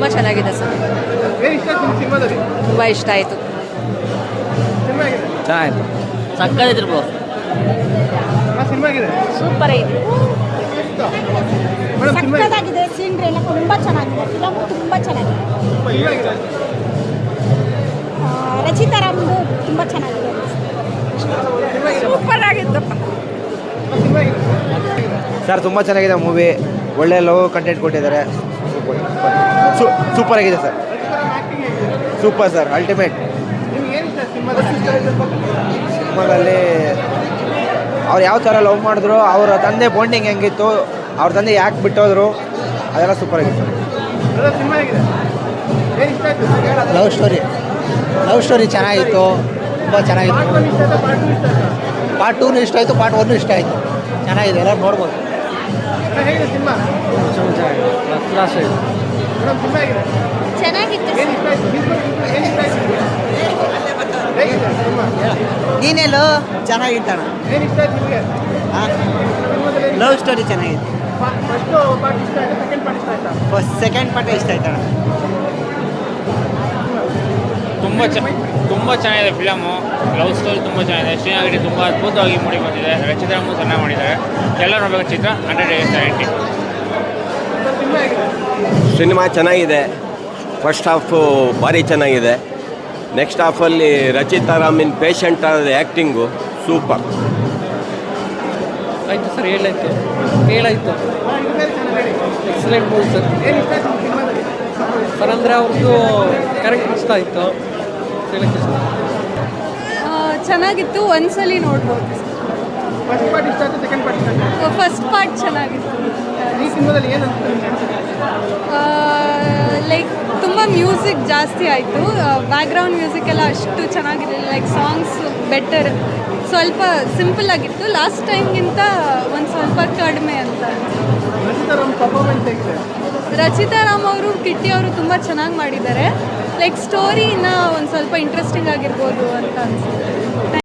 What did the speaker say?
ತುಂಬ ಚೆನ್ನಾಗಿದೆ ಸರ್. ಏನು ಇಷ್ಟ ಆಯ್ತು ನಿಮ್ಮ ಸಿನಿಮಾದಲ್ಲಿ? ತುಂಬ ಇಷ್ಟ ಆಯಿತು. ಸಿನಿಮಾ ಆಗಿದೆ ಚೆನ್ನಾಗಿತ್ತು, ಸಕ್ಕತ್ತಾಗಿತ್ತು ಬ್ರೋ. ಸಿನಿಮಾ ಆಗಿದೆ ಸೂಪರ್ ಐತಿ. ಮೇಡಮ್ ಸಿನಿಮಾ ಸಕ್ಕತ್ತಾಗಿದೆ. ಸೀನ್ರಿ ಎಲ್ಲ ತುಂಬ ಚೆನ್ನಾಗಿದೆ. ಫಿಲಮ್ ತುಂಬ ಚೆನ್ನಾಗಿದೆ. ಆಗಿದೆ ರಚಿತಾ ರಾಮ್ದು ತುಂಬ ಚೆನ್ನಾಗಿದೆ. ಸೂಪರ್ ಆಗಿತ್ತಪ್ಪ. ಸಿನಿಮಾ ಆಗಿದೆ ಸರ್ ತುಂಬ ಚೆನ್ನಾಗಿದೆ ಮೂವಿ, ಒಳ್ಳೆ ಲವ್ ಕಂಟೆಂಟ್ ಕೊಟ್ಟಿದ್ದಾರೆ. ಸೂಪರ್ ಆಗಿದೆ ಸರ್, ಆ್ಯಕ್ಟಿಂಗ್ ಹೇಗಿದೆ? Super sir, ultimate. ನಿಮ್ಗೆ ಏನು ಇಷ್ಟ ಸಿನಿಮಾದಲ್ಲಿ? ಸಿನಿಮಾದಲ್ಲಿ ಅವ್ರು ಯಾವ ಥರ ಲವ್ ಮಾಡಿದ್ರು, ಅವರ ತಂದೆ ಬಾಂಡಿಂಗ್ ಹೆಂಗಿತ್ತು, ಅವ್ರ ತಂದೆ ಯಾಕೆ ಬಿಟ್ಟೋದ್ರು, ಅದೆಲ್ಲ ಸೂಪರ್ ಆಗಿದೆ ಸರ್. ಅಲ್ಲ ಸಿನಿಮಾ ಆಗಿದೆ ಏನು ಇಷ್ಟ ಆಯ್ತು? ಲವ್ ಸ್ಟೋರಿ ಚೆನ್ನಾಗಿತ್ತು, ತುಂಬ ಚೆನ್ನಾಗಿತ್ತು. ಪಾರ್ಟ್ 1 ಇಷ್ಟ ಆಯ್ತಾ ಪಾರ್ಟ್ 2 ಇಷ್ಟ ಆಯ್ತಾ? ಪಾರ್ಟ್ 2 ಇಷ್ಟ ಆಯಿತು, ಪಾರ್ಟ್ 1 ಇಷ್ಟ ಆಯಿತು. ಚೆನ್ನಾಗಿದೆ, ಎಲ್ಲ ನೋಡ್ಬೋದು. ಹೇಗಿದೆ ಸಿನಿಮಾ? ಕ್ಲಾಸ್ ಆಯಿತು. ಮೇಡಮ್ ಸಿನಿಮಾ ಆಗಿದೆ ಚೆನ್ನಾಗಿತ್ತು. ಏನು ಇಷ್ಟ ಆಯ್ತು? ಏನು ಇಷ್ಟ ಆಯ್ತು? ಹೇಗಿದೆ ಸಿನಿಮಾ? ನೀನೆಲ್ಲೋ ಚೆನ್ನಾಗಿತ್ತಣ್ಣ. ಏನು ಇಷ್ಟ ಆಯ್ತು ನಿಮಗೆ ಸಿನಿಮಾದಲ್ಲಿ? ಲವ್ ಸ್ಟೋರಿ ಚೆನ್ನಾಗಿತ್ತು. ಫಸ್ಟ್ ಪಾರ್ಟ್ ಇಷ್ಟ ಆಯ್ತಾ ಸೆಕೆಂಡ್ ಪಾರ್ಟ್ ಇಷ್ಟ ಆಯ್ತಾ? ಸೆಕೆಂಡ್ ಪಾರ್ಟ್ ಇಷ್ಟ ಆಯ್ತಣ್ಣ. ತುಂಬ ಚೆನ್ನಾಗಿದೆ ಫಿಲಮು. ಲವ್ ಸ್ಟೋರಿ ತುಂಬ ಚೆನ್ನಾಗಿದೆ. ಶ್ರೀನಾಗರಿ ತುಂಬ ಅದ್ಭುತವಾಗಿ ಮೂಡಿ ಬಂದಿದೆ. ರಚಿತಾ ರಾಮು ಚೆನ್ನಾಗಿ ಮಾಡಿದ್ದಾರೆ. ಎಲ್ಲ ನೋಡಬೇಕು ಚಿತ್ರ 100 ಸಿನಿಮಾ ಆಗಿದೆ ಸಿನಿಮಾ ಚೆನ್ನಾಗಿದೆ. ಫಸ್ಟ್ ಹಾಫು ಭಾರಿ ಚೆನ್ನಾಗಿದೆ. ನೆಕ್ಸ್ಟ್ ಹಾಫಲ್ಲಿ ರಚಿತಾ ರಾಮಿನ್ ಪೇಷಂಟ್ ಆದ ಆ್ಯಕ್ಟಿಂಗು ಸೂಪರ್. ಆಯಿತು ಸರ್, ಹೇಳಾಯ್ತು ಇದು ಬೇರೆ ಚೆನ್ನಾಗಿ ಹೇಳಿ. Excellent movie sir. ಏನು ಇಷ್ಟ ಆಯ್ತು ನಿಮ್ಮ ಸಿನಿಮಾದಲ್ಲಿ? ಸರ್ ಅಂದರೆ ಅವ್ರದ್ದು ಕ್ಯಾರೆಕ್ಟರ್ ಇಷ್ಟ ಆಯಿತು. ಚೆನ್ನಾಗಿತ್ತು, ಒಂದ್ಸಲಿ ನೋಡ್ಬೋದು. ಫಸ್ಟ್ ಪಾರ್ಟ್ ಇಷ್ಟ ಆಯ್ತು ಸೆಕೆಂಡ್ ಪಾರ್ಟ್ ಇಷ್ಟ ಆಯ್ತು? ಫಸ್ಟ್ ಪಾರ್ಟ್ ಚೆನ್ನಾಗಿತ್ತು. ಈ ಸಿನಿಮಾದಲ್ಲಿ ಏನು ಅನ್ಸುತ್ತೆ ನಿಮ್ಗೆ? ಲೈಕ್ ತುಂಬ ಮ್ಯೂಸಿಕ್ ಜಾಸ್ತಿ ಆಯಿತು. ಬ್ಯಾಕ್ಗ್ರೌಂಡ್ ಮ್ಯೂಸಿಕ್ ಎಲ್ಲ ಅಷ್ಟು ಚೆನ್ನಾಗಿರಲಿಲ್ಲ. ಲೈಕ್ ಸಾಂಗ್ಸ್ ಬೆಟರ್, ಸ್ವಲ್ಪ ಸಿಂಪಲ್ ಆಗಿತ್ತು. ಲಾಸ್ಟ್ ಟೈಮ್ಗಿಂತ ಒಂದು ಸ್ವಲ್ಪ ಕಡಿಮೆ ಅಂತ. ರಚಿತಾ ರಾಮ್ ಪರ್ಫಾರ್ಮೆನ್ಸ್ ಹೇಗಿದೆ? ರಚಿತಾ ರಾಮ್ ಅವರು, ಕಿಟ್ಟಿ ಅವರು ತುಂಬ ಚೆನ್ನಾಗಿ ಮಾಡಿದ್ದಾರೆ. ಲೈಕ್ ಸ್ಟೋರಿನ ಒಂದು ಸ್ವಲ್ಪ ಇಂಟ್ರೆಸ್ಟಿಂಗ್ ಆಗಿರ್ಬೋದು ಅಂತ ಅನಿಸುತ್ತೆ.